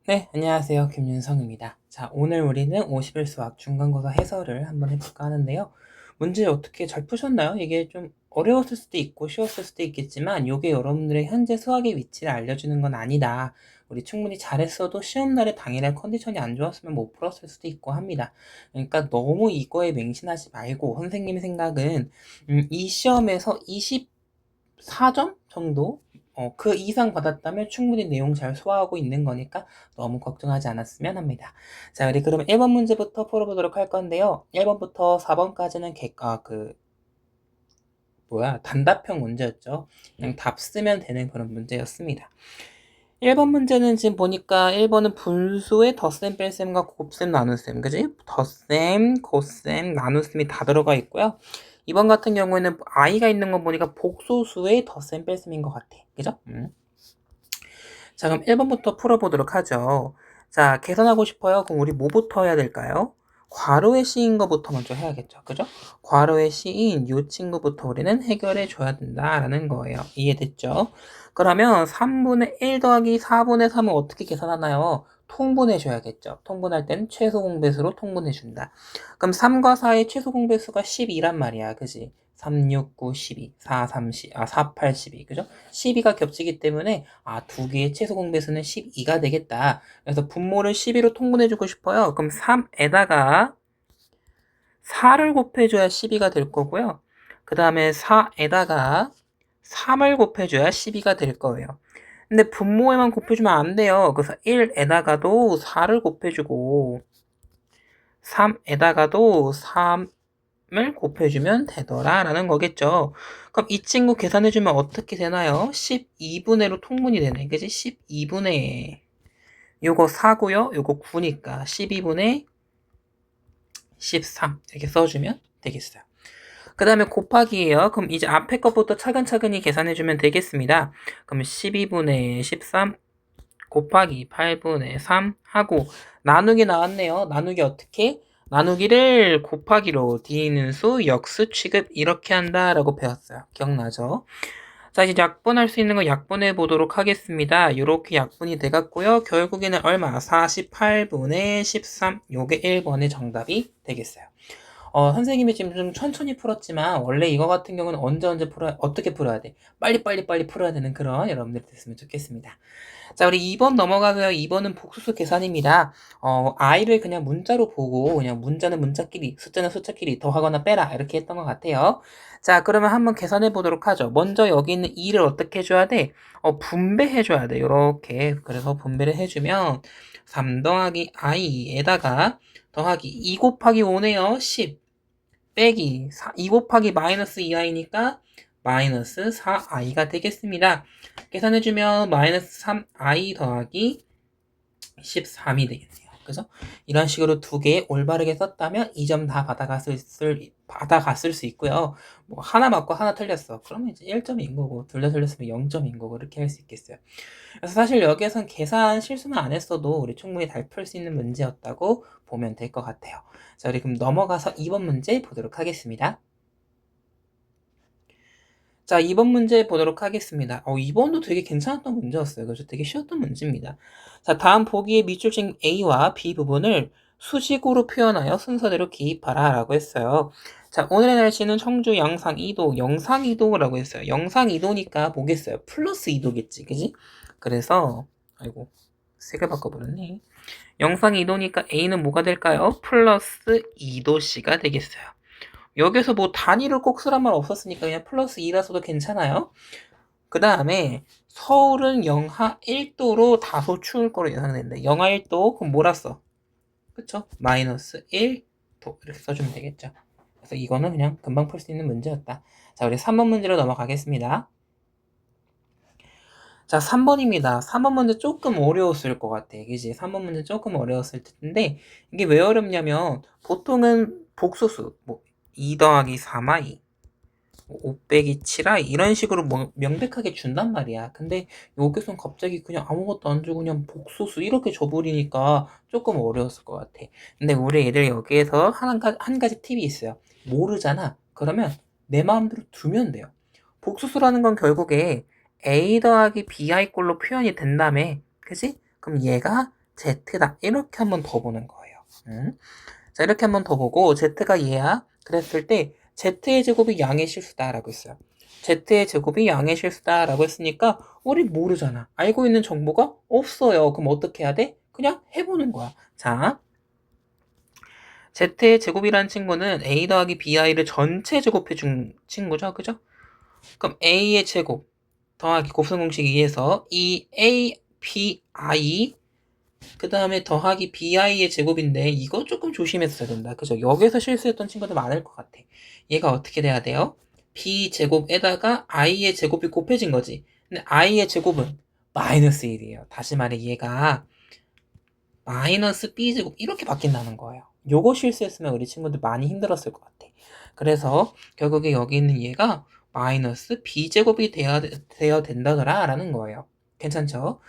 네, 안녕하세요. 김윤성입니다. 자, 오늘 우리는 50일 수학 중간고사 해설을 한번 해볼까 하는데요. 문제 어떻게 잘 푸셨나요? 이게 좀 어려웠을 수도 있고 쉬웠을 수도 있겠지만 이게 여러분들의 현재 수학의 위치를 알려주는 건 아니다. 우리 충분히 잘했어도 시험날에 당일날 컨디션이 안 좋았으면 못 풀었을 수도 있고 합니다. 그러니까 너무 이거에 맹신하지 말고 선생님 생각은 이 시험에서 24점 정도? 그 이상 받았다면 충분히 내용 잘 소화하고 있는 거니까 너무 걱정하지 않았으면 합니다. 자, 우리 그럼 1번 문제부터 풀어보도록 할 건데요. 1번부터 4번까지는 단답형 문제였죠. 그냥 답 쓰면 되는 그런 문제였습니다. 1번 문제는 지금 보니까 1번은 분수에 덧셈, 뺄셈과 곱셈, 나눗셈, 그지? 덧셈, 곱셈, 나눗셈이 다 들어가 있고요. 2번 같은 경우에는 i가 있는 거 보니까 복소수의 덧셈, 뺄셈인 것 같아. 그죠? 자, 그럼 1번부터 풀어보도록 하죠. 자, 계산하고 싶어요. 그럼 우리 뭐부터 해야 될까요? 괄호의 C인 거부터 먼저 해야겠죠. 그죠? 괄호의 C인 이 친구부터 우리는 해결해 줘야 된다라는 거예요. 이해됐죠? 그러면 3분의 1 더하기 4분의 3은 어떻게 계산하나요? 통분해 줘야겠죠. 통분할 때는 최소 공배수로 통분해 준다. 그럼 3과 4의 최소 공배수가 12란 말이야. 그지? 3, 6, 9, 12, 4, 3, 4, 8, 12. 그죠? 12가 겹치기 때문에 두 개의 최소 공배수는 12가 되겠다. 그래서 분모를 12로 통분해주고 싶어요. 그럼 3에다가 4를 곱해줘야 12가 될 거고요. 그 다음에 4에다가 3을 곱해줘야 12가 될 거예요. 근데 분모에만 곱해주면 안 돼요. 그래서 1에다가도 4를 곱해주고 3에다가도 3을 곱해주면 되더라라는 거겠죠. 그럼 이 친구 계산해주면 어떻게 되나요? 12분의 1로 통분이 되네. 그지? 12분의 요거 4고요. 요거 9니까 12분의 13 이렇게 써주면 되겠어요. 그 다음에 곱하기예요. 그럼 이제 앞에 것부터 차근차근히 계산해주면 되겠습니다. 그럼 12분의 13 곱하기 8분의 3 하고 나누기 나왔네요. 나누기 어떻게? 나누기를 곱하기로 D는 수, 역수, 취급 이렇게 한다라고 배웠어요. 기억나죠? 자, 이제 약분할 수 있는 거 약분해 보도록 하겠습니다. 요렇게 약분이 돼갔고요. 결국에는 얼마? 48분의 13. 요게 1번의 정답이 되겠어요. 선생님이 지금 좀 천천히 풀었지만 원래 이거 같은 경우는 어떻게 풀어야 돼? 빨리 풀어야 되는 그런 여러분들이 됐으면 좋겠습니다. 자, 우리 2번 넘어가서요. 2번은 복수수 계산입니다. i를 그냥 문자로 보고 그냥 문자는 문자끼리, 숫자는 숫자끼리 더하거나 빼라 이렇게 했던 것 같아요. 자, 그러면 한번 계산해 보도록 하죠. 먼저 여기 있는 2를 어떻게 해줘야 돼? 분배해 줘야 돼. 요렇게. 그래서 분배를 해주면 3 더하기 i에다가 더하기 2 곱하기 5네요. 10 빼기 2 곱하기 마이너스 2i니까 마이너스 4i가 되겠습니다. 계산해주면 마이너스 3i 더하기 13이 되겠네요. 그래서 이런 식으로 두 개 올바르게 썼다면 이 점 다 받아갔을 수 있고요. 뭐 하나 맞고 하나 틀렸어. 그러면 이제 1점인 거고 둘 다 틀렸으면 0점인 거고 이렇게 할 수 있겠어요. 그래서 사실 여기에선 계산 실수만 안 했어도 우리 충분히 잘 풀 수 있는 문제였다고 보면 될 것 같아요. 자, 우리 그럼 넘어가서 2번 문제 보도록 하겠습니다. 자, 2번 문제 보도록 하겠습니다. 2번도 되게 괜찮았던 문제였어요. 그래서 되게 쉬웠던 문제입니다. 자, 다음 보기의 밑줄친 A와 B 부분을 수식으로 표현하여 순서대로 기입하라 라고 했어요. 자, 오늘의 날씨는 청주 영상 2도, 영상 2도라고 했어요. 영상 2도니까 뭐겠어요? 플러스 2도겠지, 그지? 그래서, 아이고, 색을 바꿔버렸네. 영상 2도니까 A는 뭐가 될까요? 플러스 2도씨가 되겠어요. 여기서 뭐 단위를 꼭 쓰란 말 없었으니까 그냥 플러스 2라서도 괜찮아요. 그 다음에 서울은 영하 1도로 다소 추울 거로 예상된다. 영하 1도 그럼 뭐라 써? 그쵸? 마이너스 1도 이렇게 써주면 되겠죠. 그래서 이거는 그냥 금방 풀 수 있는 문제였다. 자, 우리 3번 문제로 넘어가겠습니다. 자, 3번입니다. 3번 문제 조금 어려웠을 것 같아. 그지? 3번 문제 조금 어려웠을 텐데 이게 왜 어렵냐면 보통은 복소수 2 더하기 3i 5 빼기 7i 이런 식으로 명백하게 준단 말이야. 근데 여기선 갑자기 그냥 아무것도 안 주고 그냥 복소수 이렇게 줘버리니까 조금 어려웠을 것 같아. 근데 우리 애들 여기에서 한 가지 팁이 있어요. 모르잖아. 그러면 내 마음대로 두면 돼요. 복소수라는 건 결국에 a 더하기 bi 꼴로 표현이 된다며. 그지? 그럼 얘가 Z다. 이렇게 한번 더 보는 거예요. 자, 이렇게 한번 더 보고 Z가 얘야. 그랬을 때 Z의 제곱이 양의 실수다라고 했어요. Z의 제곱이 양의 실수다라고 했으니까 우리 모르잖아. 알고 있는 정보가 없어요. 그럼 어떻게 해야 돼? 그냥 해보는 거야. 자, Z의 제곱이라는 친구는 A 더하기 BI를 전체 제곱해준 친구죠. 그죠? 그럼 A의 제곱 더하기 곱셈 공식 2에서 이 A, BI 그 다음에 더하기 BI의 제곱인데 이거 조금 조심했어야 된다. 그죠? 여기서 실수했던 친구들 많을 것 같아. 얘가 어떻게 돼야 돼요? B 제곱에다가 I의 제곱이 곱해진 거지. 근데 I의 제곱은 마이너스 1이에요. 다시 말해 얘가 마이너스 B 제곱 이렇게 바뀐다는 거예요. 요거 실수했으면 우리 친구들 많이 힘들었을 것 같아. 그래서 결국에 여기 있는 얘가 마이너스 B 제곱이 되어야 된다더라 라는 거예요. 괜찮죠?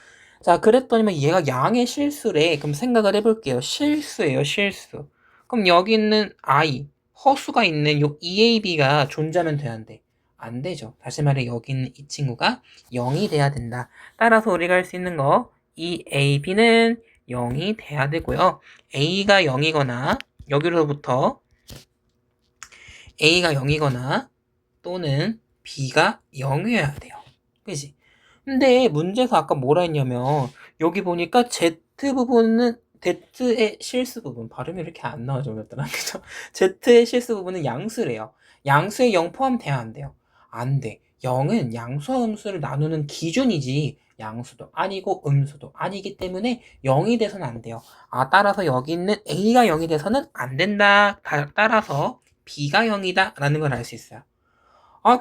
자, 그랬더니만 얘가 양의 실수래. 그럼 생각을 해볼게요. 실수예요, 실수. 그럼 여기 있는 I, 허수가 있는 요 EAB가 존재하면 돼야 안 돼? 안 되죠. 다시 말해 여기 있는 이 친구가 0이 돼야 된다. 따라서 우리가 할 수 있는 거 EAB는 0이 돼야 되고요. A가 0이거나 여기로부터 A가 0이거나 또는 B가 0이어야 돼요. 그지? 근데 문제에서 아까 뭐라 했냐면 여기 보니까 Z 부분은 Z의 실수 부분 발음이 이렇게 안 나와져 그랬더라. 그죠? Z의 실수 부분은 양수래요. 양수에 0 포함돼야 안 돼요. 안 돼. 0은 양수와 음수를 나누는 기준이지 양수도 아니고 음수도 아니기 때문에 0이 돼서는 안 돼요. 따라서 여기 있는 A가 0이 돼서는 안 된다. 따라서 B가 0이다 라는 걸 알 수 있어요.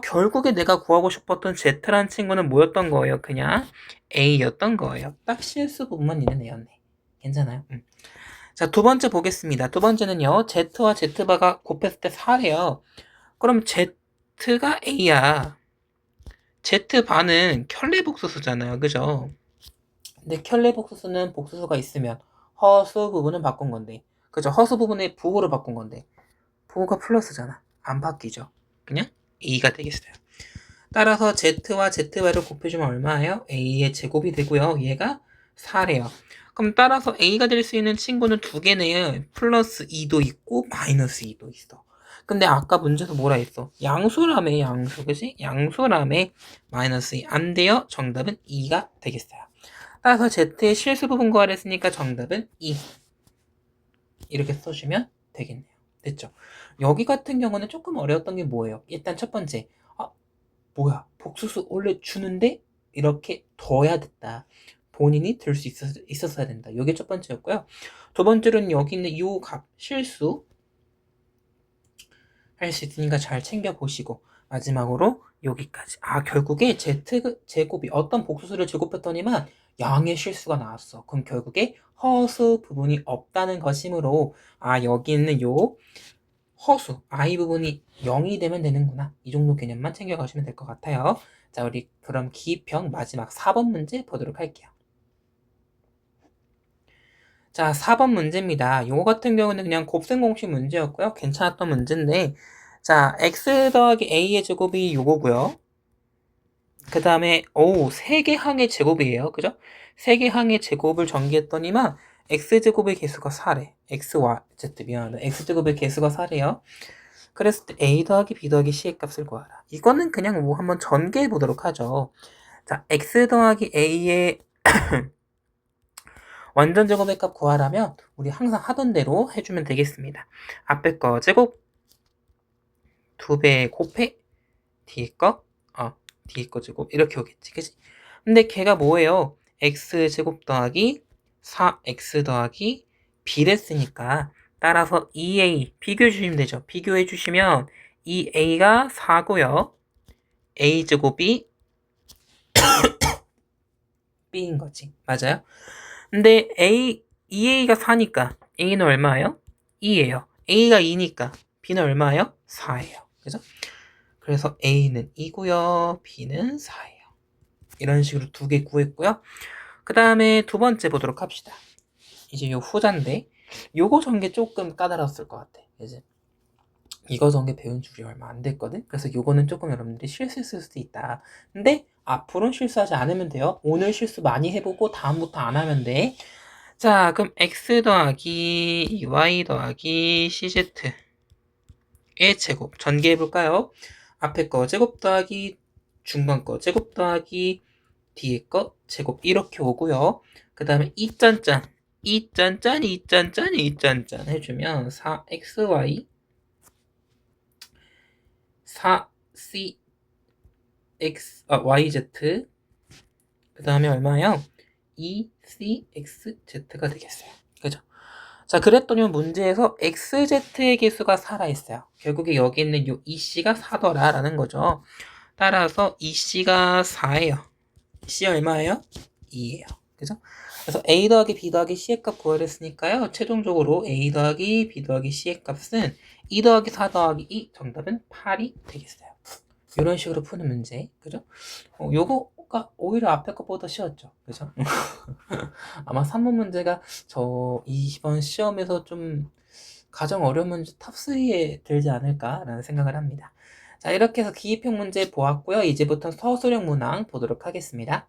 결국에 내가 구하고 싶었던 Z라는 친구는 뭐였던 거예요? 그냥 A였던 거예요. 딱 실수 부분만 있는 애였네. 괜찮아요? 자, 두 번째 보겠습니다. 두 번째는요. Z와 Z바가 곱했을 때 4래요. 그럼 Z가 A야. Z바는 켤레복수수잖아요. 그죠? 근데 켤레복수수는 복수수가 있으면 허수 부분은 바꾼 건데. 그죠? 허수 부분의 부호를 바꾼 건데. 부호가 플러스잖아. 안 바뀌죠. 그냥 A가 되겠어요. 따라서 Z와 Z바를 곱해주면 얼마예요? A의 제곱이 되고요. 얘가 4래요. 그럼 따라서 A가 될 수 있는 친구는 두 개네요. 플러스 2도 있고 마이너스 2도 있어. 근데 아까 문제에서 뭐라 했어? 양수라며 양수 그지? 양수라며 마이너스 2 안 돼요. 정답은 2가 되겠어요. 따라서 Z의 실수 부분 구하라 했으니까 정답은 2 이렇게 써주면 되겠네요. 됐죠? 여기 같은 경우는 조금 어려웠던 게 뭐예요? 일단 첫 번째 뭐야 복수수 원래 주는데 이렇게 둬야 됐다. 본인이 들 수 있었어야 된다. 이게 첫 번째였고요. 두 번째로는 여기 있는 이 값 실수 할 수 있으니까 잘 챙겨보시고 마지막으로 여기까지. 결국에 제곱이 어떤 복수수를 제곱했더니만 양의 실수가 나왔어. 그럼 결국에 허수 부분이 없다는 것이므로 여기 있는 요 허수, I 부분이 0이 되면 되는구나. 이 정도 개념만 챙겨가시면 될 것 같아요. 자, 우리 그럼 기입형 마지막 4번 문제 보도록 할게요. 자, 4번 문제입니다. 요거 같은 경우는 그냥 곱셈 공식 문제였고요. 괜찮았던 문제인데 자, x 더하기 a의 제곱이 요거고요. 그 다음에 3개 항의 제곱이에요. 그죠? 3개 항의 제곱을 전개했더니만 x제곱의 개수가 4래. x와 z 미안하다. x제곱의 개수가 4래요. 그랬을 때 a 더하기 b 더하기 c의 값을 구하라. 이거는 그냥 뭐 한번 전개해 보도록 하죠. 자, x 더하기 a의 완전 제곱의 값 구하라면 우리 항상 하던 대로 해주면 되겠습니다. 앞에 거 제곱 2배 곱해 뒤에 거 제곱 이렇게 오겠지. 그치? 근데 걔가 뭐예요? x제곱 더하기 4x 더하기 b랬으니까 따라서 2a 비교해 주시면 되죠. 비교해 주시면 2a가 4고요. a제곱이 b인 거지. 맞아요? 근데 2a가 4니까 a는 얼마예요? 2예요. a가 2니까 b는 얼마예요? 4예요. 그죠? 그래서 a는 2고요. b는 4예요. 이런 식으로 두 개 구했고요. 그 다음에 두 번째 보도록 합시다. 이제 요 후자인데 요거 전개 조금 까다로웠을 것 같아. 이제 이거 전개 배운 지 얼마 안 됐거든. 그래서 요거는 조금 여러분들이 실수했을 수도 있다. 근데 앞으로는 실수하지 않으면 돼요. 오늘 실수 많이 해보고 다음부터 안 하면 돼. 자, 그럼 x 더하기 2y 더하기 cz의 제곱 전개해볼까요? 앞에 거 제곱 더하기 중간 거 제곱 더하기 뒤에 거 제곱 이렇게 오고요. 그 다음에 2짠짠 해주면 4xy 4cx yz 그 다음에 얼마요? 2cxz가 되겠어요. 그죠? 자, 그랬더니 문제에서 xz의 개수가 살아있어요. 결국에 여기 있는 요 2c가 4더라 라는 거죠. 따라서 2c가 4예요. c 얼마예요? 2예요. 그죠? 그래서 a 더하기 b 더하기 c의 값 구하랬으니까요. 최종적으로 a 더하기 b 더하기 c의 값은 2 더하기 4 더하기 2 정답은 8이 되겠어요. 이런 식으로 푸는 문제. 그죠? 요거가 오히려 앞에 것보다 쉬웠죠. 그죠? 아마 3번 문제가 저 이번 시험에서 좀 가장 어려운 문제 탑3에 들지 않을까라는 생각을 합니다. 자, 이렇게 해서 기입형 문제 보았고요. 이제부터 서술형 문항 보도록 하겠습니다.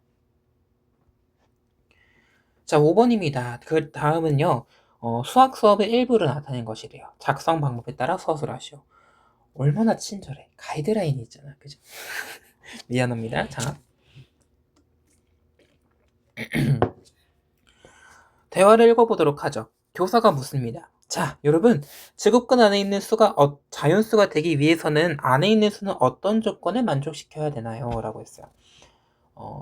자, 5번입니다. 그 다음은요. 수학 수업의 일부를 나타낸 것이래요. 작성 방법에 따라 서술하시오. 얼마나 친절해. 가이드라인이 있잖아. 그죠? 미안합니다. 자. 대화를 읽어보도록 하죠. 교사가 묻습니다. 자, 여러분, 제곱근 안에 있는 수가 자연수가 되기 위해서는 안에 있는 수는 어떤 조건을 만족시켜야 되나요? 라고 했어요.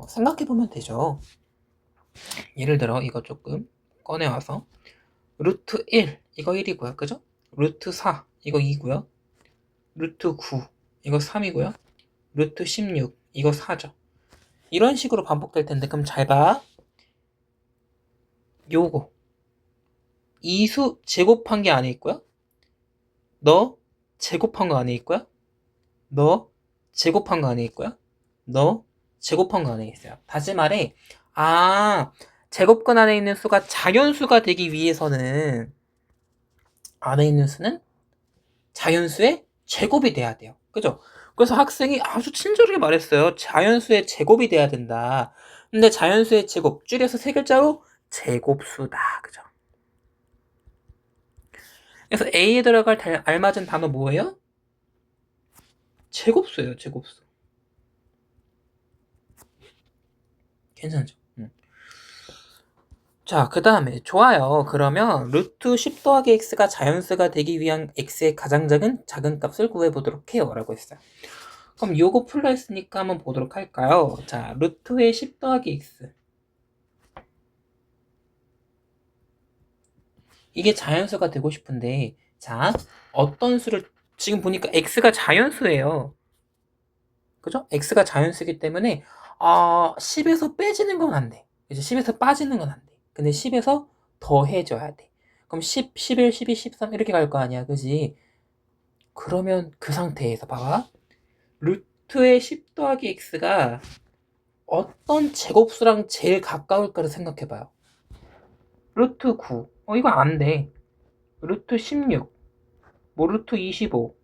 생각해보면 되죠. 예를 들어 이거 조금 꺼내와서 루트 1 이거 1이고요. 그죠? 루트 4 이거 2고요. 루트 9 이거 3이고요. 루트 16 이거 4죠. 이런 식으로 반복될 텐데 그럼 잘 봐. 요거 이수 제곱한 게 안에 있고요. 너 제곱한 거 안에 있고요. 너 제곱한 거 안에 있고요. 너 제곱한 거 안에 있어요. 다시 말해, 제곱근 안에 있는 수가 자연수가 되기 위해서는 안에 있는 수는 자연수의 제곱이 돼야 돼요. 그죠? 그래서 학생이 아주 친절하게 말했어요. 자연수의 제곱이 돼야 된다. 근데 자연수의 제곱 줄여서 세 글자로 제곱수다. 그죠? 그래서 A에 들어갈 알맞은 단어 뭐예요? 제곱수예요. 제곱수. 괜찮죠? 자, 그 다음에 좋아요. 그러면 루트 10 더하기 x가 자연수가 되기 위한 x의 가장 작은 값을 구해보도록 해요. 라고 했어요. 그럼 요거 풀려 있으니까 한번 보도록 할까요? 자, 루트의 10 더하기 x. 이게 자연수가 되고 싶은데, 자, 어떤 수를, 지금 보니까 x가 자연수예요. 그죠? x가 자연수이기 때문에, 10에서 빼지는 건 안 돼. 이제 10에서 빠지는 건 안 돼. 근데 10에서 더해줘야 돼. 그럼 10, 11, 12, 13 이렇게 갈 거 아니야. 그지? 그러면 그 상태에서 봐봐. 루트의 10 더하기 x가 어떤 제곱수랑 제일 가까울까를 생각해봐요. 루트 9. 이거 안 돼. 루트 16. 뭐 루트 25.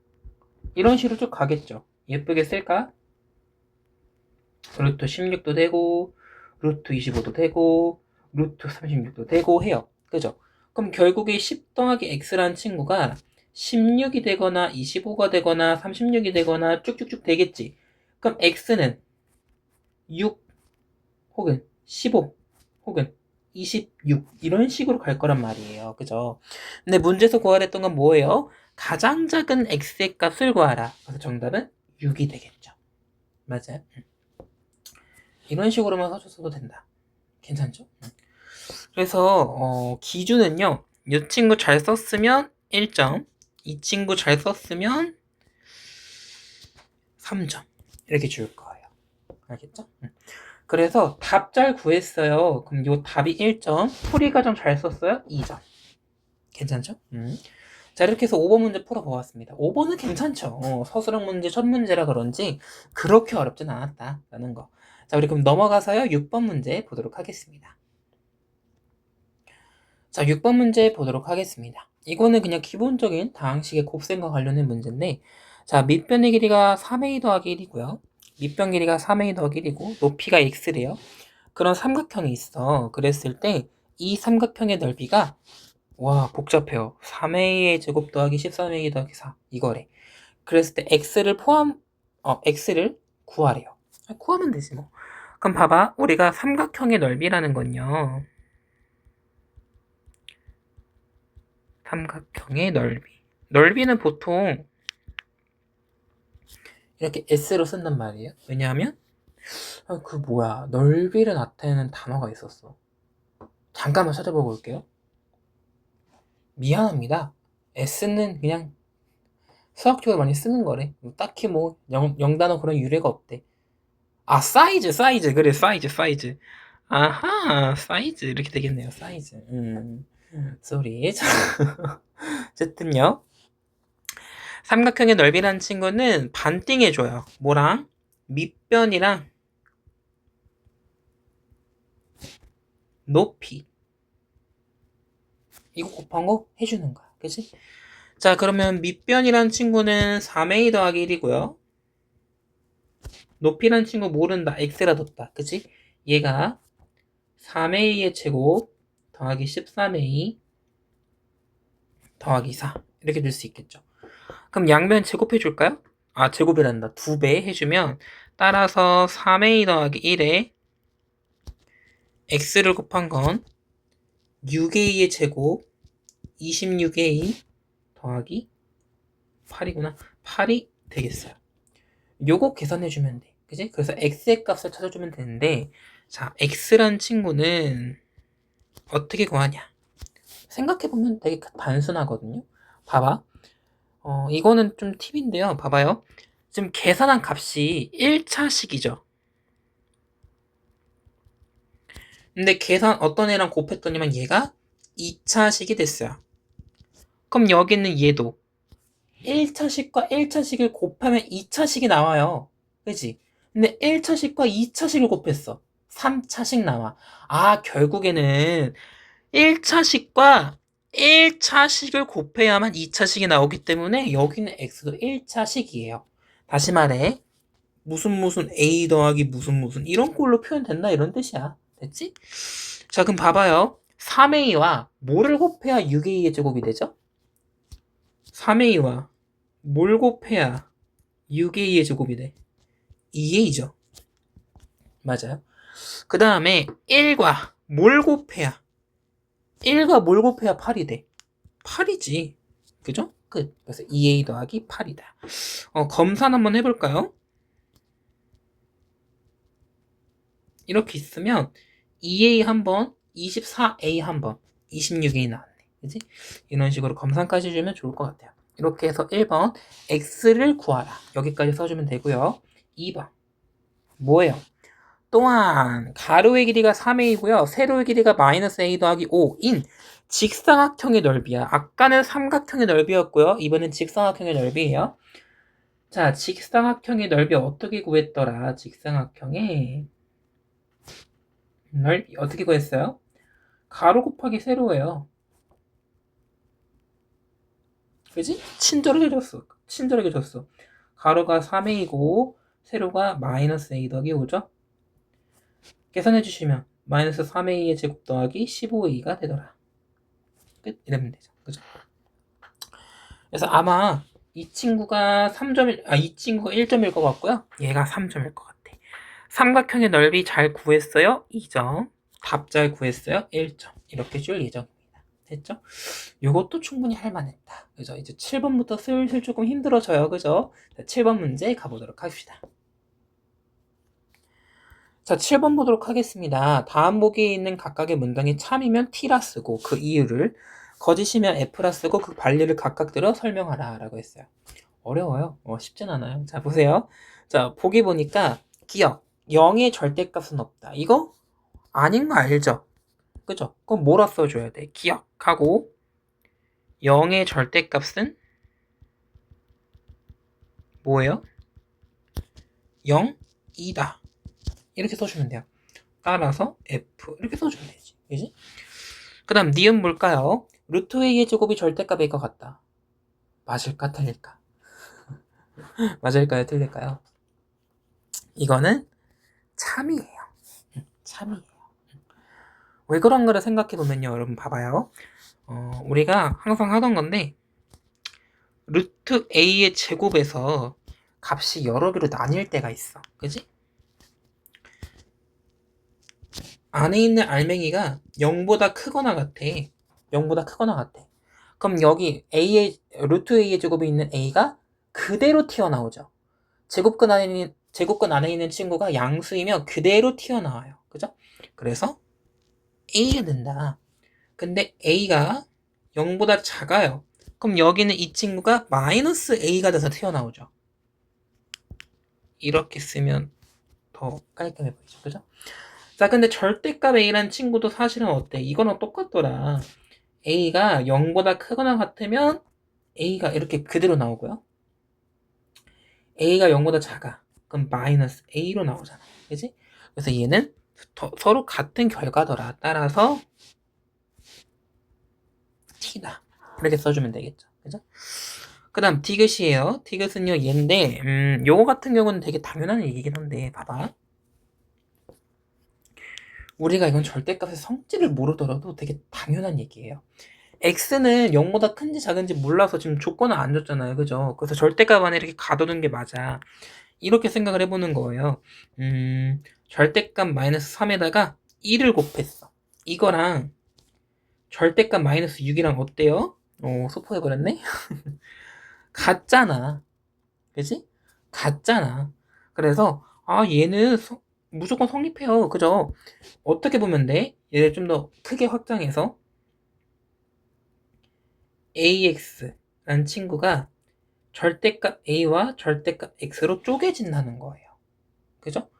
이런 식으로 쭉 가겠죠. 예쁘게 쓸까? 루트 16도 되고 루트 25도 되고 루트 36도 되고 해요. 그죠? 그럼 결국에 10 더하기 x라는 친구가 16이 되거나 25가 되거나 36이 되거나 쭉쭉쭉 되겠지. 그럼 x는 6 혹은 15 혹은 26 이런 식으로 갈 거란 말이에요. 그죠? 근데 문제에서 구하랬던 건 뭐예요? 가장 작은 x의 값을 구하라. 그래서 정답은 6이 되겠죠. 맞아요. 이런 식으로만 써줬어도 된다. 괜찮죠? 그래서 기준은요. 이 친구 잘 썼으면 1점, 이 친구 잘 썼으면 3점 이렇게 줄 거예요. 알겠죠? 그래서 답 잘 구했어요. 그럼 이 답이 1점, 풀이 과정 잘 썼어요? 2점. 괜찮죠? 자, 이렇게 해서 5번 문제 풀어보았습니다. 5번은 괜찮죠. 서술형 문제 첫 문제라 그런지 그렇게 어렵진 않았다라는 거. 자, 우리 그럼 넘어가서요. 6번 문제 보도록 하겠습니다. 자, 6번 문제 보도록 하겠습니다. 이거는 그냥 기본적인 다항식의 곱셈과 관련된 문제인데, 자, 밑변의 길이가 3a 더하기 1이고요. 밑변 길이가 3a 더하기 1이고 높이가 x래요. 그런 삼각형이 있어. 그랬을 때 이 삼각형의 넓이가 와 복잡해요. 3a의 제곱 더하기 13a 더하기 4 이거래. 그랬을 때 x를 구하래요. 구하면 되지 뭐. 그럼 봐봐, 우리가 삼각형의 넓이라는 건요, 삼각형의 넓이는 보통 이렇게 s로 쓴단 말이에요. 왜냐하면 넓이를 나타내는 단어가 있었어. 잠깐만 찾아보고 올게요. 미안합니다. s는 그냥 수학적으로 많이 쓰는 거래. 딱히 뭐 영단어 그런 유래가 없대. 아, 사이즈. 그래, 사이즈. 아하, 사이즈. 이렇게 되겠네요, 사이즈. 쏘리. 어쨌든요. 삼각형의 넓이라는 친구는 반띵해줘요. 뭐랑? 밑변이랑 높이. 이거 곱한 거 해주는 거야. 그치? 자, 그러면 밑변이라는 친구는 3a 더하기 1이고요. 높이라는 친구 모른다. x라 뒀다. 그치? 얘가 3a의 제곱 더하기 13a 더하기 4 이렇게 될 수 있겠죠. 그럼 양변 제곱해 줄까요? 아, 제곱이란다. 2배 해주면 따라서 3a 더하기 1에 x를 곱한 건 6a의 제곱 26a 더하기 8이구나. 8이 되겠어요. 요거 계산해주면 돼. 그지? 그래서 x의 값을 찾아주면 되는데, 자, x란 친구는 어떻게 구하냐? 생각해보면 되게 단순하거든요. 봐봐. 이거는 좀 팁인데요. 봐봐요. 지금 계산한 값이 1차식이죠. 근데 계산 어떤 애랑 곱했더니만 얘가 2차식이 됐어요. 그럼 여기는 얘도 1차식과 1차식을 곱하면 2차식이 나와요. 그치? 근데 1차식과 2차식을 곱했어. 3차식 나와. 아, 결국에는 1차식과 1차식을 곱해야만 2차식이 나오기 때문에 여기는 x도 1차식이에요. 다시 말해, 무슨 a 더하기 무슨 이런 꼴로 표현된다 이런 뜻이야. 됐지? 자, 그럼 봐봐요. 3a와 뭐를 곱해야 6a의 제곱이 되죠? 3a와 뭘 곱해야 6a의 제곱이 돼? 2a죠. 맞아요. 그 다음에 1과 뭘 곱해야 8이 돼? 8이지. 그죠? 끝. 그래서 2a 더하기 8이다. 검산 한번 해볼까요? 이렇게 있으면 2a 한 번, 24a 한 번, 26a 나왔네. 그지? 이런 식으로 검산까지 해주면 좋을 것 같아요. 이렇게 해서 1번 x를 구하라. 여기까지 써주면 되고요. 2번 뭐예요? 또한 가로의 길이가 3a이고요. 세로의 길이가 마이너스 a 더하기 5인 직사각형의 넓이야. 아까는 삼각형의 넓이였고요. 이번엔 직사각형의 넓이에요. 자, 직사각형의 넓이 어떻게 구했더라? 직사각형의 넓이 어떻게 구했어요? 가로 곱하기 세로예요. 그지? 친절하게 줬어. 가로가 3a이고 세로가 마이너스 a 더하기 5죠? 계산해 주시면 마이너스 3a의 제곱 더하기 15a가 되더라. 끝. 이러면 되죠. 그죠? 그래서 아마 이 친구가 1점일 것 같고요. 얘가 3점일 것 같아. 삼각형의 넓이 잘 구했어요? 2점. 답 잘 구했어요? 1점. 이렇게 줄 예정입니다. 됐죠? 요것도 충분히 할만했다. 그죠? 이제 7번부터 슬슬 조금 힘들어져요. 그죠? 7번 문제 가보도록 합시다. 자, 7번 보도록 하겠습니다. 다음 보기에 있는 각각의 문장이 참이면 t라 쓰고 그 이유를, 거짓이면 f라 쓰고 그 관리를 각각 들어 설명하라 라고 했어요. 어려워요. 쉽진 않아요. 자, 보세요. 자, 보기 보니까 기억 0의 절대값은 없다. 이거 아닌 거 알죠? 그죠? 그럼 뭐라 써줘야 돼? 기억하고 0의 절대값은 뭐예요? 0, 2다. 이렇게 써주면 돼요. 따라서 f 이렇게 써주면 되지. 그지? 그 다음 니은 뭘까요? 루트 a의 제곱이 절대값일 것 같다. 맞을까 틀릴까? 맞을까요 틀릴까요? 이거는 참이에요. 참이에요. 왜 그런가를 생각해보면요. 여러분 봐봐요. 우리가 항상 하던 건데 루트 a의 제곱에서 값이 여러 개로 나뉠 때가 있어. 그지? 안에 있는 알맹이가 0보다 크거나 같아. 0보다 크거나 같아. 그럼 여기 a의 루트 a의 제곱에 있는 a가 그대로 튀어나오죠. 제곱근 안에 있는 친구가 양수이면 그대로 튀어나와요. 그죠? 그래서 a가 된다. 근데 a가 0보다 작아요. 그럼 여기는 이 친구가 마이너스 a가 돼서 튀어나오죠. 이렇게 쓰면 더 깔끔해 보이죠. 그죠? 자, 근데 절대값 a라는 친구도 사실은 어때? 이거랑 똑같더라. a가 0보다 크거나 같으면 a가 이렇게 그대로 나오고요. a가 0보다 작아. 그럼 마이너스 a로 나오잖아. 그지? 그래서 얘는 서로 같은 결과더라. 따라서 t다. 이렇게 써주면 되겠죠. 그죠? 그 다음 디귿이에요. 디귿은요 얘인데 요거 같은 경우는 되게 당연한 얘기긴 한데 봐봐. 우리가 이건 절대값의 성질을 모르더라도 되게 당연한 얘기예요. x는 0보다 큰지 작은지 몰라서 지금 조건을 안 줬잖아요. 그죠? 그래서 절대값 안에 이렇게 가둬둔 게 맞아. 이렇게 생각을 해보는 거예요. 절대값 마이너스 3에다가 1을 곱했어. 이거랑 절대값 마이너스 6이랑 어때요? 소포해버렸네? 같잖아. 그지? 같잖아. 그래서 얘는 무조건 성립해요. 그죠? 어떻게 보면 돼? 얘를 좀 더 크게 확장해서 AX라는 친구가 절대값 A와 절대값 X로 쪼개진다는 거예요. 그죠?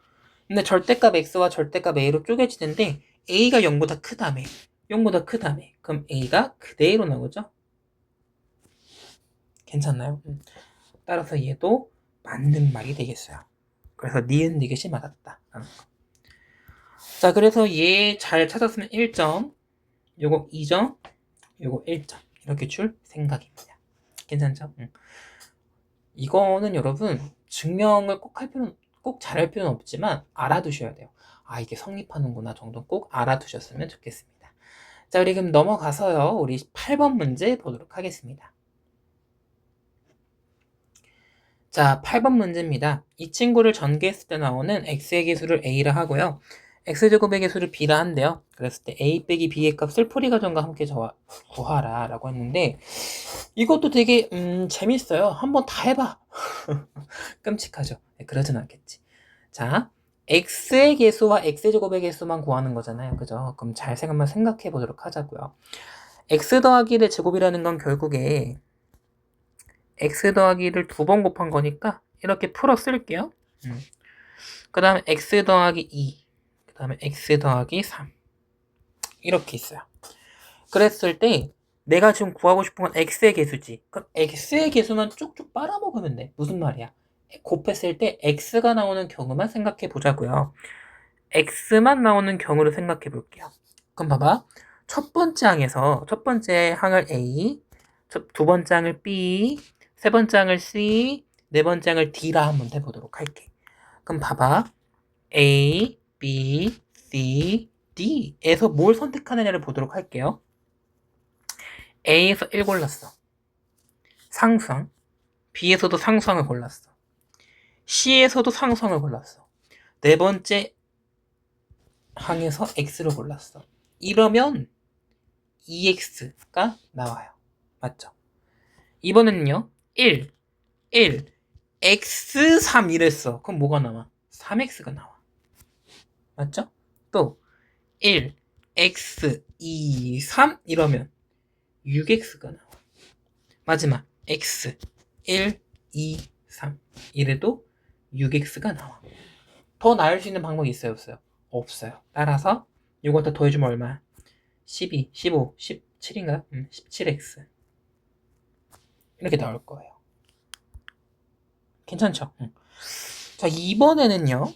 근데 절대값 X와 절대값 A로 쪼개지는데 A가 0보다 크다며. 0보다 크다며. 그럼 A가 그대로 나오죠? 괜찮나요? 따라서 얘도 맞는 말이 되겠어요. 그래서 니은 니귿이 맞았다. 자, 그래서 얘 잘 찾았으면 1점, 요거 2점, 요거 1점 이렇게 줄 생각입니다. 괜찮죠? 이거는 여러분 증명을 꼭 잘할 필요는 없지만 알아두셔야 돼요. 이게 성립하는구나 정도 꼭 알아두셨으면 좋겠습니다. 자, 우리 그럼 넘어가서요. 우리 8번 문제 보도록 하겠습니다. 자, 8번 문제입니다. 이 친구를 전개했을 때 나오는 x의 개수를 a라 하고요. x제곱의 개수를 b라 한대요. 그랬을 때 a 빼기 b의 값을 풀이과정과 함께 구하라 라고 했는데 이것도 되게 재밌어요. 한번 다 해봐. 끔찍하죠. 네, 그러진 않겠지. 자, x의 개수와 x제곱의 개수만 구하는 거잖아요. 그죠? 그럼 잘 한번 생각해 보도록 하자고요. x 더하기 의 제곱이라는 건 결국에 x 더하기를 2번 곱한 거니까 이렇게 풀어 쓸게요. 그 다음에 x 더하기 2, 그 다음에 x 더하기 3 이렇게 있어요. 그랬을 때 내가 지금 구하고 싶은 건 x의 개수지. 그럼 x의 개수만 쭉쭉 빨아먹으면 돼. 무슨 말이야? 곱했을 때 x가 나오는 경우만 생각해 보자고요. x만 나오는 경우를 생각해 볼게요. 그럼 봐봐. 첫 번째 항을 a, 두 번째 항을 b, 세 번째 항을 c, 네 번째 항을 d라 한번 해보도록 할게. 그럼 봐봐. a, b, c, d에서 뭘 선택하느냐를 보도록 할게요. A에서 1 골랐어. 상수항. B에서도 상수항을 골랐어. C에서도 상수항을 골랐어. 네 번째 항에서 X를 골랐어. 이러면 EX가 나와요. 맞죠? 이번에는요. 1, X3 이랬어. 그럼 뭐가 나와? 3X가 나와. 맞죠? 또 1, X, 2, 3 이러면 6X가 나와. 마지막 X 1, 2, 3 이래도 6X가 나와. 더 나을 수 있는 방법이 있어요? 없어요? 없어요. 따라서 이거 다 더해주면 얼마? 12, 15, 17인가? 17X 이렇게 나올 거예요. 괜찮죠? 자, 이번에는요.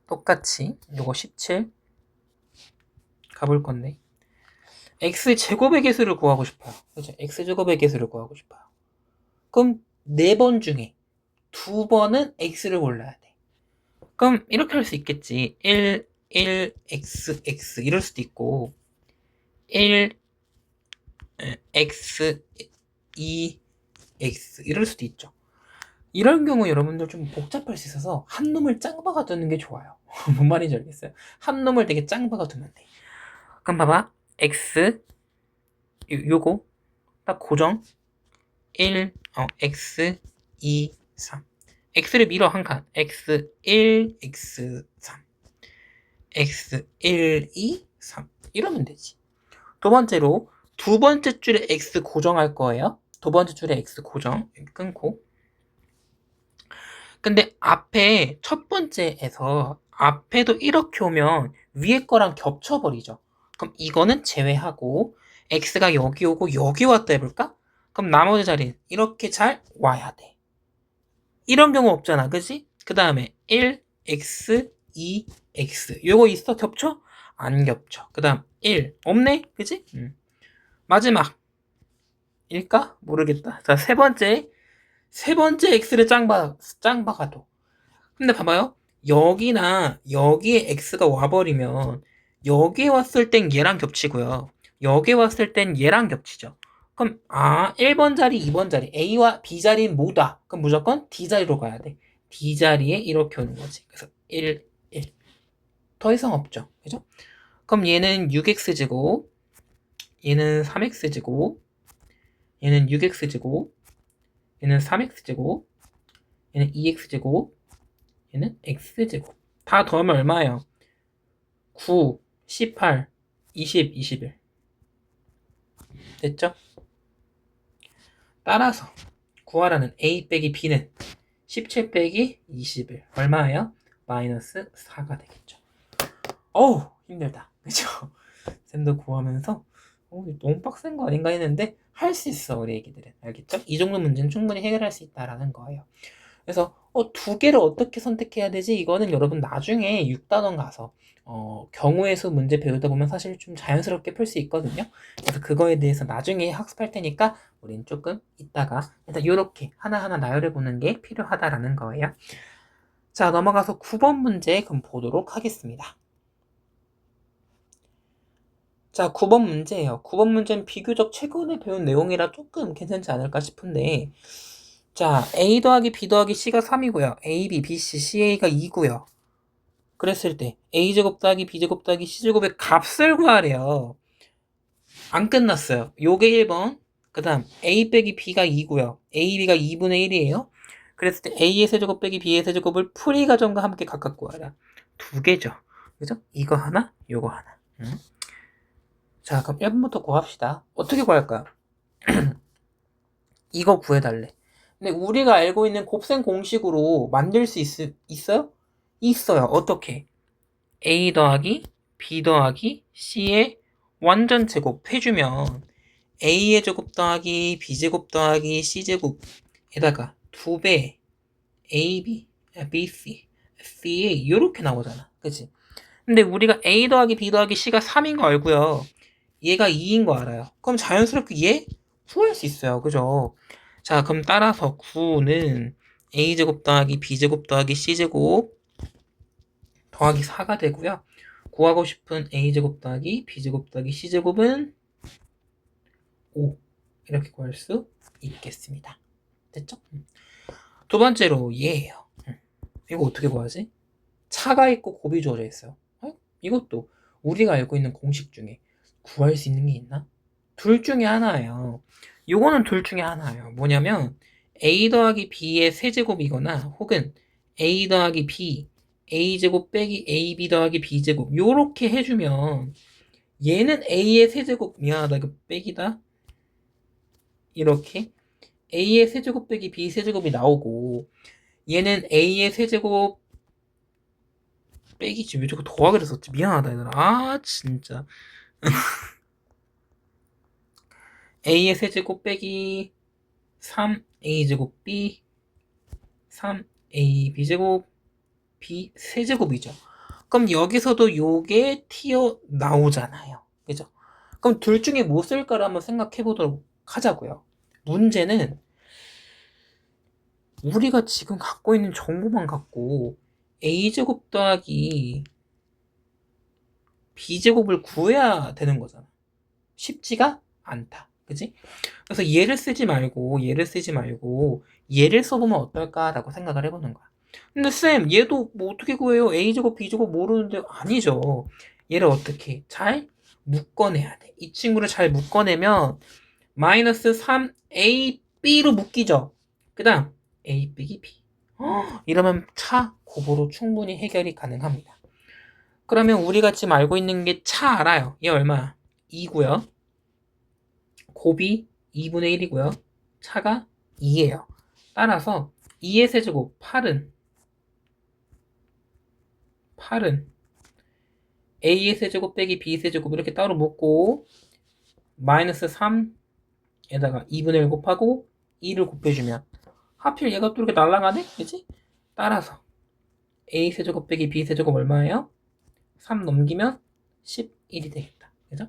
똑같이 요거 17 가볼 건데 x제곱의 개수를 구하고 싶어요. 그죠? x제곱의 개수를 구하고 싶어요. 그럼 4번 중에 2번은 x를 골라야 돼. 그럼 이렇게 할 수 있겠지. 1, 1xx 이럴 수도 있고 1x 2x 이럴 수도 있죠. 이런 경우 여러분들 좀 복잡할 수 있어서 한 놈을 짱 박아 두는 게 좋아요. 뭔 말인지 알겠어요? 한 놈을 되게 짱 박아 두면 돼. 그럼 봐봐. x 요거 딱 고정 1 x 2 3 x를 밀어 한 칸 x 1 x 3 x 1 2 3 이러면 되지. 두 번째로 두 번째 줄에 x 고정할 거예요. 두 번째 줄에 x 고정 끊고. 근데 앞에 첫 번째에서 앞에도 이렇게 오면 위에 거랑 겹쳐버리죠. 그럼 이거는 제외하고 x가 여기 오고 여기 왔다 해볼까? 그럼 나머지 자리는 이렇게 잘 와야 돼. 이런 경우 없잖아, 그지? 그 다음에 1x, 2x 요거 있어? 겹쳐? 안 겹쳐. 그 다음 1 없네? 그지? 마지막 일까? 모르겠다. 자, 세 번째 x를 짱 박아도. 근데 봐봐요. 여기나 여기에 x가 와버리면 여기에 왔을 땐 얘랑 겹치고요. 여기에 왔을 땐 얘랑 겹치죠. 그럼 1번 자리, 2번 자리 A와 B 자리는 뭐다? 그럼 무조건 D 자리로 가야 돼. D 자리에 이렇게 오는 거지. 그래서 1, 1. 더 이상 없죠. 그죠? 그럼 얘는 6x제곱, 얘는 3x제곱, 얘는 6x제곱, 얘는 3x제곱, 얘는 2x제곱, 얘는 x제곱. 다 더하면 얼마예요? 9, 18, 20, 21. 됐죠? 따라서 구하라는 a 빼기 b는 17 빼기 21 얼마예요? 마이너스 4가 되겠죠. 어우 힘들다. 그죠? 쌤도 구하면서 너무 빡센 거 아닌가 했는데 할 수 있어 우리 애기들은. 알겠죠? 이 정도 문제는 충분히 해결할 수 있다라는 거예요. 그래서 두 개를 어떻게 선택해야 되지? 이거는 여러분 나중에 6단원 가서 경우의 수 문제 배우다 보면 사실 좀 자연스럽게 풀 수 있거든요. 그래서 그거에 대해서 나중에 학습할 테니까 우린 조금 이따가 일단 이렇게 하나하나 나열해 보는 게 필요하다라는 거예요. 자, 넘어가서 9번 문제 그럼 보도록 하겠습니다. 자, 9번 문제예요. 9번 문제는 비교적 최근에 배운 내용이라 조금 괜찮지 않을까 싶은데, 자, A 더하기 B 더하기 C가 3이고요. A, B, B, C, CA가 2고요. 그랬을 때 A제곱 더하기 B제곱 더하기 C제곱의 값을 구하래요. 안 끝났어요. 요게 1번. 그 다음 A 빼기 B가 2고요. A, B가 2분의 1이에요. 그랬을 때 A의 세제곱 빼기 B의 세제곱을 풀이 과정과 함께 각각 구하라. 두 개죠. 그죠? 이거 하나, 요거 하나. 자, 그럼 1번부터 구합시다. 어떻게 구할까요? 이거 구해달래. 근데 우리가 알고 있는 곱셈 공식으로 만들 수 있어요? 있어요. 어떻게? A 더하기 B 더하기 C의 완전 제곱 해주면 A의 제곱 더하기 B제곱 더하기 C제곱에다가 2배 AB, BC, CA 이렇게 나오잖아. 그치? 근데 우리가 A 더하기 B 더하기 C가 3인 거 알고요. 얘가 2인 거 알아요. 그럼 자연스럽게 얘 구할 수 있어요. 그죠? 자, 그럼 따라서 9는 A제곱 더하기 B제곱 더하기 C제곱 더하기 4가 되고요. 구하고 싶은 A제곱 더하기 B제곱 더하기 C제곱은 5 이렇게 구할 수 있겠습니다. 됐죠? 두 번째로 얘예요. 이거 어떻게 구하지? 차가 있고 곱이 주어져 있어요. 이것도 우리가 알고 있는 공식 중에 구할 수 있는 게 있나? 둘 중에 하나예요. 요거는 둘 중에 하나예요. 뭐냐면 A 더하기 B의 세제곱이거나 혹은 A 더하기 B A제곱 빼기 AB 더하기 B제곱 요렇게 해주면 얘는 A의 세제곱 미안하다 이거 빼기다 이렇게 A의 세제곱 빼기 B 세제곱이 나오고 얘는 A의 세제곱 빼기지 왜 자꾸 더하기를 썼지 미안하다 얘들아 진짜 A의 세제곱 빼기 3A제곱 B 3AB제곱 B 세제곱이죠. 그럼 여기서도 요게 튀어나오잖아요. 그죠? 그럼 둘 중에 뭐 쓸까를 한번 생각해 보도록 하자고요. 문제는 우리가 지금 갖고 있는 정보만 갖고 A제곱 더하기 b제곱을 구해야 되는 거잖아. 쉽지가 않다. 그치? 그래서 얘를 쓰지 말고 얘를 써보면 어떨까라고 생각을 해보는 거야. 근데 쌤, 얘도 뭐 어떻게 구해요? a제곱 b제곱 모르는데. 아니죠. 얘를 어떻게 잘 묶어내야 돼. 이 친구를 잘 묶어내면 마이너스 3ab로 묶이죠. 그 다음 a 빼기 b. 이러면 차 곱으로 충분히 해결이 가능합니다. 그러면 우리가 지금 알고 있는 게 차 알아요. 얘 얼마? 2고요. 곱이 2분의 1이고요. 차가 2예요. 따라서 2의 세제곱 8은 a의 세제곱 빼기 b의 세제곱 이렇게 따로 묶고 마이너스 3에다가 2분의 1 곱하고 2를 곱해주면 하필 얘가 또 이렇게 날아가네? 그치? 따라서 a 세제곱 빼기 b 세제곱 얼마예요? 3 넘기면 11이 되겠다. 그죠?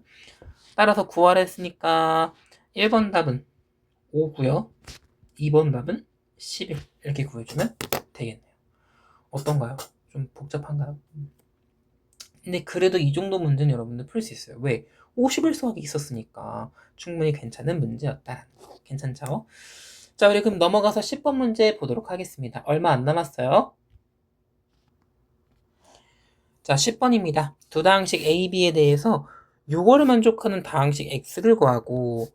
따라서 구하라 했으니까 1번 답은 5고요. 2번 답은 11 이렇게 구해주면 되겠네요. 어떤가요? 좀 복잡한가요? 근데 그래도 이 정도 문제는 여러분들 풀 수 있어요. 왜? 50일 수학이 있었으니까 충분히 괜찮은 문제였다라는 거. 괜찮죠? 자, 우리 그럼 넘어가서 10번 문제 보도록 하겠습니다. 얼마 안 남았어요. 자, 10번입니다. 두 다항식 A, B에 대해서 6월을 만족하는 다항식 X를 구하고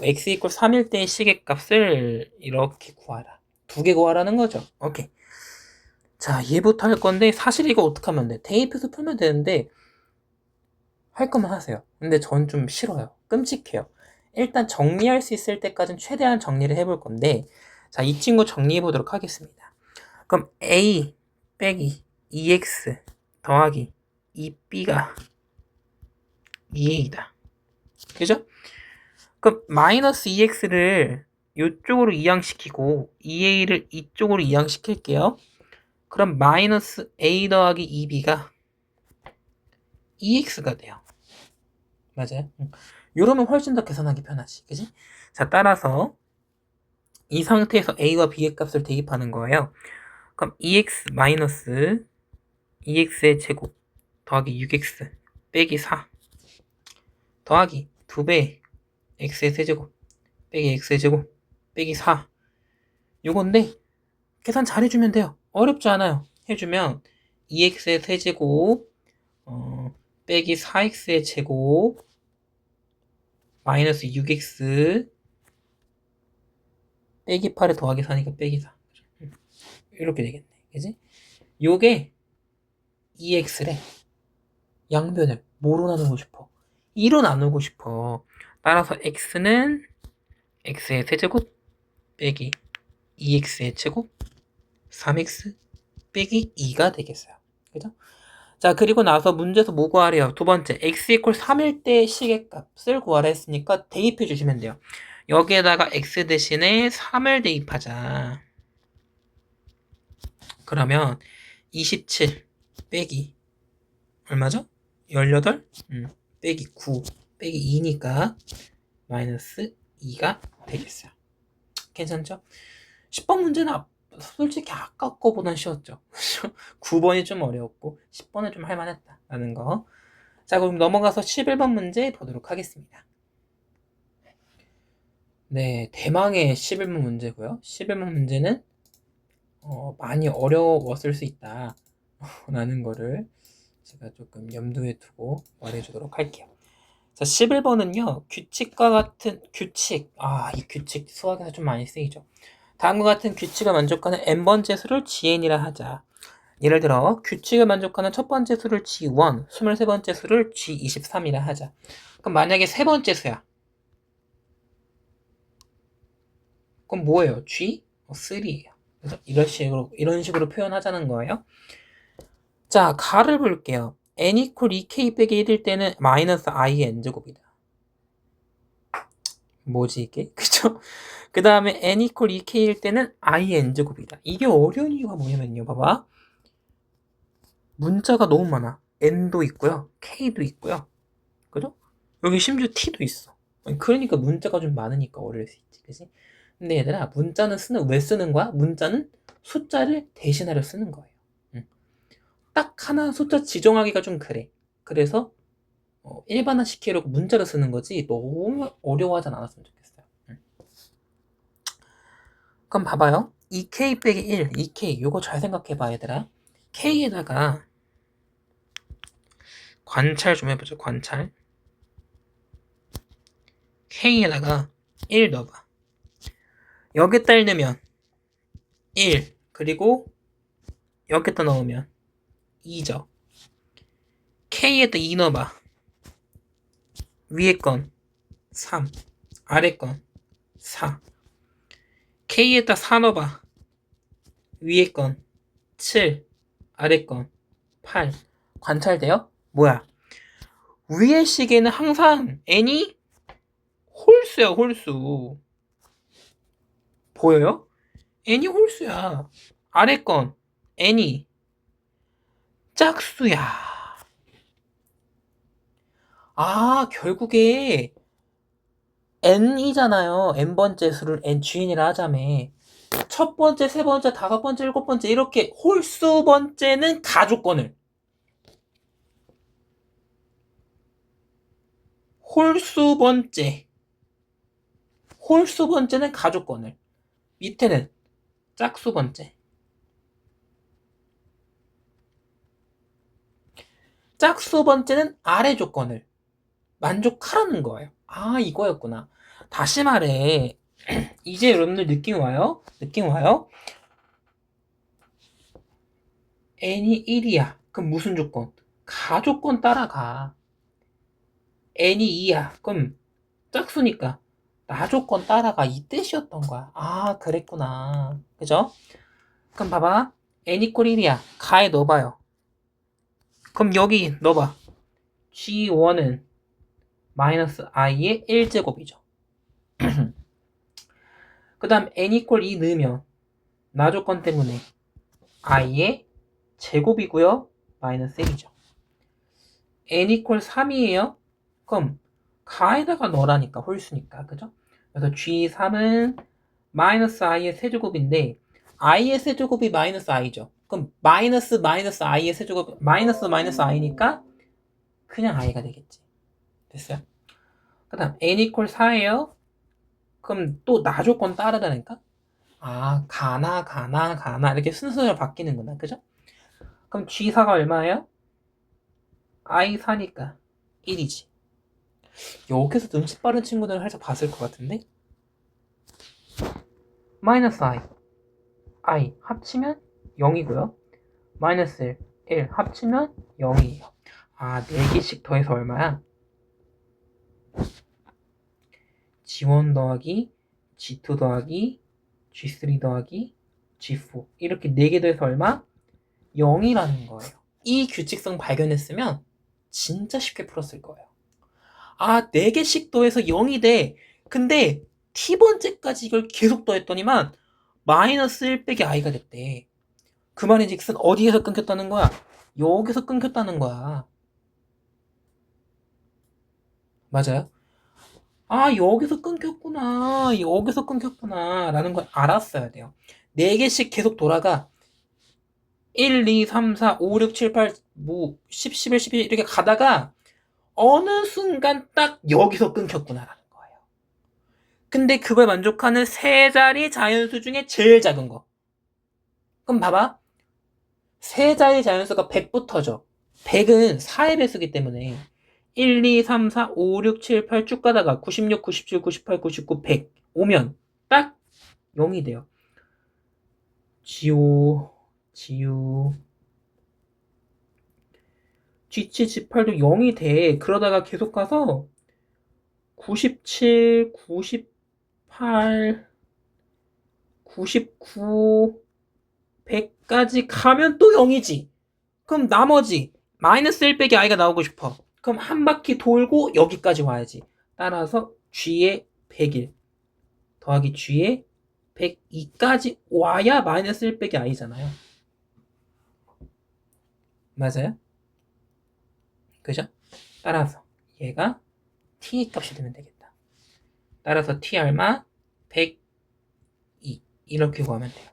X 이퀄 3일 때의 시계값을 이렇게 구하라. 두 개 구하라는 거죠. 오케이. 자, 얘부터 할 건데 사실 이거 어떻게 하면 돼? 대입해서 풀면 되는데 할 거면 하세요. 근데 전 좀 싫어요. 끔찍해요. 일단 정리할 수 있을 때까지는 최대한 정리를 해볼 건데 자, 이 친구 정리해 보도록 하겠습니다. 그럼 A 빼기 2X 더하기 2B가 2A다. 그죠? 그럼 마이너스 2X를 이쪽으로 이항시키고 2A를 이쪽으로 이항시킬게요. 그럼 마이너스 A 더하기 2B가 2X가 돼요. 맞아요? 이러면 훨씬 더 계산하기 편하지. 그지? 자, 따라서 이 상태에서 A와 B의 값을 대입하는 거예요. 그럼 2X 마이너스 2X의 제곱 더하기 6X 빼기 4 더하기 2배 X의 세제곱 빼기 X의 제곱 빼기 4 요건데 계산 잘 해주면 돼요. 어렵지 않아요. 해주면 2X의 세제곱 빼기 4X의 제곱 마이너스 6X 빼기 8에 더하기 4니까 빼기 4 이렇게 되겠네. 그지? 요게 2X래. 양변을 뭐로 나누고 싶어? 2로 나누고 싶어. 따라서 X는 X의 세제곱 빼기 2X의 제곱 3X 빼기 2가 되겠어요. 그죠? 자, 그리고 나서 문제에서 뭐 구하래요? 두 번째, X 이퀄 3일 때 시계값을 구하라 했으니까 대입해 주시면 돼요. 여기에다가 X 대신에 3을 대입하자. 그러면 27 빼기 얼마죠? 18? 빼기 9 빼기 2니까 마이너스 2가 되겠어요. 괜찮죠? 10번 문제는 솔직히 아까 거보단 쉬웠죠. 9번이 좀 어려웠고 10번은 좀 할만했다라는 거. 자, 그럼 넘어가서 11번 문제 보도록 하겠습니다. 네, 대망의 11번 문제고요. 11번 문제는 많이 어려웠을 수 있다 라는 거를 제가 조금 염두에 두고 말해주도록 할게요. 자, 11번은요, 규칙과 같은 규칙. 이 규칙 수학에서 좀 많이 쓰이죠. 다음과 같은 규칙을 만족하는 n번째 수를 GN이라 하자. 예를 들어 규칙을 만족하는 첫 번째 수를 G1, 23번째 수를 G23이라 하자. 그럼 만약에 세 번째 수야. 그럼 뭐예요? G3예요. 그래서 이런 식으로 표현하자는 거예요. 자, 가를 볼게요. n 이퀄 2k 빼기 1일 때는 마이너스 i의 n제곱이다. 뭐지 이게? 그쵸? 그 다음에 n 이퀄 2k일 때는 i의 n제곱이다. 이게 어려운 이유가 뭐냐면요. 봐봐. 문자가 너무 많아. n도 있고요. k도 있고요. 그죠? 여기 심지어 t도 있어. 그러니까 문자가 좀 많으니까 어려울 수 있지. 그치? 근데 얘들아, 문자는 왜 쓰는 거야? 문자는 숫자를 대신하려 쓰는 거예요. 딱 하나 숫자 지정하기가 좀 그래. 그래서 일반화 시키려고 문자로 쓰는 거지 너무 어려워하진 않았으면 좋겠어요. 그럼 봐봐요. 2k 빼기 1, 2k 요거 잘 생각해봐 얘들아. k에다가 관찰 좀 해보죠. 관찰. k에다가 1 넣어봐. 여기다 1 넣으면 1 그리고 여기다 넣으면 2죠. k에다 2 넣어봐. 위에 건 3, 아래 건 4. k에다 4 넣어봐. 위에 건 7, 아래 건 8. 관찰돼요? 뭐야? 위의 시계는 항상 n이 홀수야, 홀수. 보여요? n이 홀수야. 아래 건 n이 짝수야. 아, 결국에 n이잖아요. n번째 수를 n주인이라 하자며. 첫 번째, 세 번째, 다섯 번째, 일곱 번째 이렇게 홀수 번째는 가족권을, 홀수 번째는 가족권을, 밑에는 짝수 번째. 짝수 번째는 아래 조건을 만족하라는 거예요. 아, 이거였구나. 다시 말해. 이제 여러분들 느낌 와요? n이 1이야. 그럼 무슨 조건? 가조건 따라가. n이 2야. 그럼 짝수니까 나조건 따라가. 이 뜻이었던 거야. 아, 그랬구나. 그죠? 그럼 봐봐. n 이퀄 1이야. 가에 넣어봐요. 그럼 여기 넣어봐. g1은 마이너스 i의 1제곱이죠. 그 다음 n 이퀄 2 넣으면 나조건 때문에 i의 제곱이고요. 마이너스 1이죠. n 이퀄 3이에요. 그럼 가에다가 넣으라니까 홀수니까. 그죠? 그래서 g3은 마이너스 i의 세제곱인데 i의 세제곱이 마이너스 i죠. 그럼 마이너스 i의 세제곱 마이너스 i니까 그냥 i가 되겠지. 됐어요? 그 다음 n 이퀄 4예요. 그럼 또 나조건 따르다니까? 아, 가나 이렇게 순서가 바뀌는구나. 그죠? 그럼 G4가 얼마예요? I4니까 1이지. 여기서 눈치 빠른 친구들은 살짝 봤을 것 같은데? 마이너스 I 합치면 0이고요. 마이너스 1 합치면 0이에요. 아, 4개씩 더해서 얼마야? G1 더하기 G2 더하기 G3 더하기 G4 이렇게 4개 더해서 얼마? 0이라는 거예요. 이 규칙성 발견했으면 진짜 쉽게 풀었을 거예요. 아, 4개씩 더해서 0이 돼. 근데 t번째까지 이걸 계속 더했더니만 마이너스 1 빼기 i가 됐대. 그 말인즉슨 어디에서 끊겼다는 거야? 여기서 끊겼다는 거야. 맞아요? 아, 여기서 끊겼구나 라는 걸 알았어야 돼요. 4개씩 계속 돌아가. 1, 2, 3, 4, 5, 6, 7, 8, 뭐 10, 11, 12 이렇게 가다가 어느 순간 딱 여기서 끊겼구나라는 거예요. 근데 그걸 만족하는 세 자리 자연수 중에 제일 작은 거. 그럼 봐봐. 세 자리 자연수가 100부터죠. 100은 4의 배수기 때문에 1, 2, 3, 4, 5, 6, 7, 8 쭉 가다가 96, 97, 98, 99, 100 오면 딱 0이 돼요. 지우 G7, G8도 0이 돼. 그러다가 계속 가서 97, 98, 99, 100까지 가면 또 0이지. 그럼 나머지 마이너스 1 빼기 i가 나오고 싶어. 그럼 한 바퀴 돌고 여기까지 와야지. 따라서 g의 101 더하기 g의 102까지 와야 마이너스 1 빼기 i잖아요. 맞아요? 그죠? 따라서 얘가 t 값이 되면 되겠다. 따라서 t 얼마? 102 이렇게 구하면 돼요.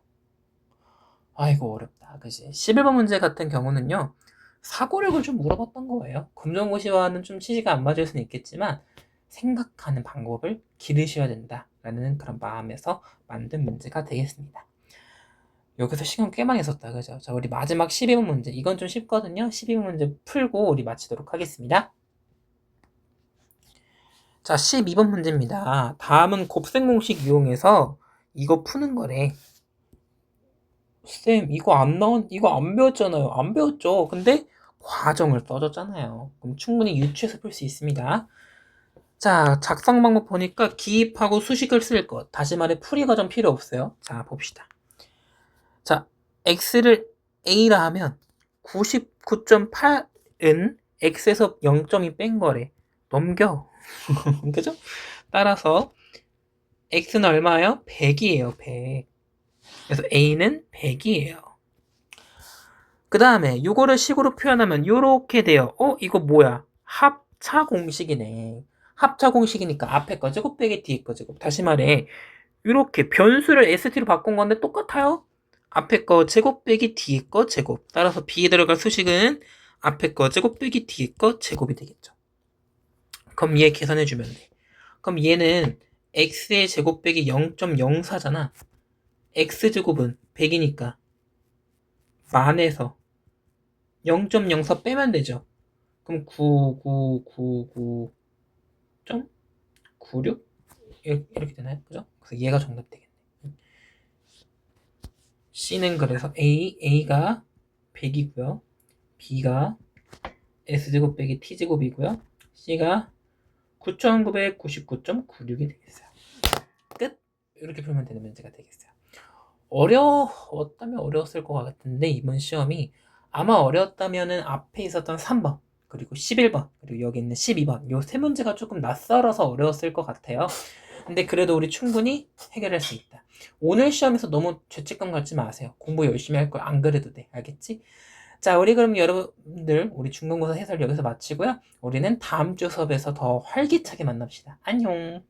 아이고 어렵다. 그지. 11번 문제 같은 경우는요, 사고력을 좀 물어봤던 거예요. 검정고시와는 좀 취지가 안 맞을 수는 있겠지만, 생각하는 방법을 기르셔야 된다라는 그런 마음에서 만든 문제가 되겠습니다. 여기서 시간 꽤 많이 썼다, 그죠? 자, 우리 마지막 12번 문제. 이건 좀 쉽거든요. 12번 문제 풀고 우리 마치도록 하겠습니다. 자, 12번 문제입니다. 다음은 곱셈 공식 이용해서 이거 푸는 거래. 쌤, 이거 안 배웠잖아요. 안 배웠죠. 근데 과정을 써줬잖아요. 그럼 충분히 유추해서 풀 수 있습니다. 자, 작성 방법 보니까 기입하고 수식을 쓸 것. 다시 말해 풀이 과정 필요 없어요. 자, 봅시다. 자, x를 a라 하면 99.8은 x에서 0.2 뺀 거래. 넘겨. 그죠? 따라서 x는 얼마예요? 100이에요. 100. 그래서 a는 100이에요. 그 다음에 이거를 식으로 표현하면 이렇게 돼요. 이거 뭐야? 합차 공식이네. 합차 공식이니까 앞에 거 제곱 빼기 뒤에 거 제곱. 다시 말해 이렇게 변수를 st로 바꾼 건데 똑같아요. 앞에 거 제곱 빼기 뒤에 거 제곱. 따라서 b에 들어갈 수식은 앞에 거 제곱 빼기 뒤에 거 제곱이 되겠죠. 그럼 얘 계산해주면 돼. 그럼 얘는 x의 제곱 빼기 0.04잖아. x제곱은 100이니까 만에서 0.04 빼면 되죠. 그럼 9999.96 이렇게 되나요? 그죠? 그래서 얘가 정답 되겠네. C는 그래서 A가 100이고요. B가 S제곱 빼기 T제곱이고요. C가 9999.96이 되겠어요. 끝! 이렇게 풀면 되는 문제가 되겠어요. 어려웠다면 어려웠을 것 같은데 이번 시험이 아마 어려웠다면은 앞에 있었던 3번 그리고 11번 그리고 여기 있는 12번 요 세 문제가 조금 낯설어서 어려웠을 것 같아요. 근데 그래도 우리 충분히 해결할 수 있다. 오늘 시험에서 너무 죄책감 갖지 마세요. 공부 열심히 할 걸 안 그래도 돼. 알겠지? 자, 우리 그럼 여러분들 우리 중간고사 해설 여기서 마치고요. 우리는 다음 주 수업에서 더 활기차게 만납시다. 안녕.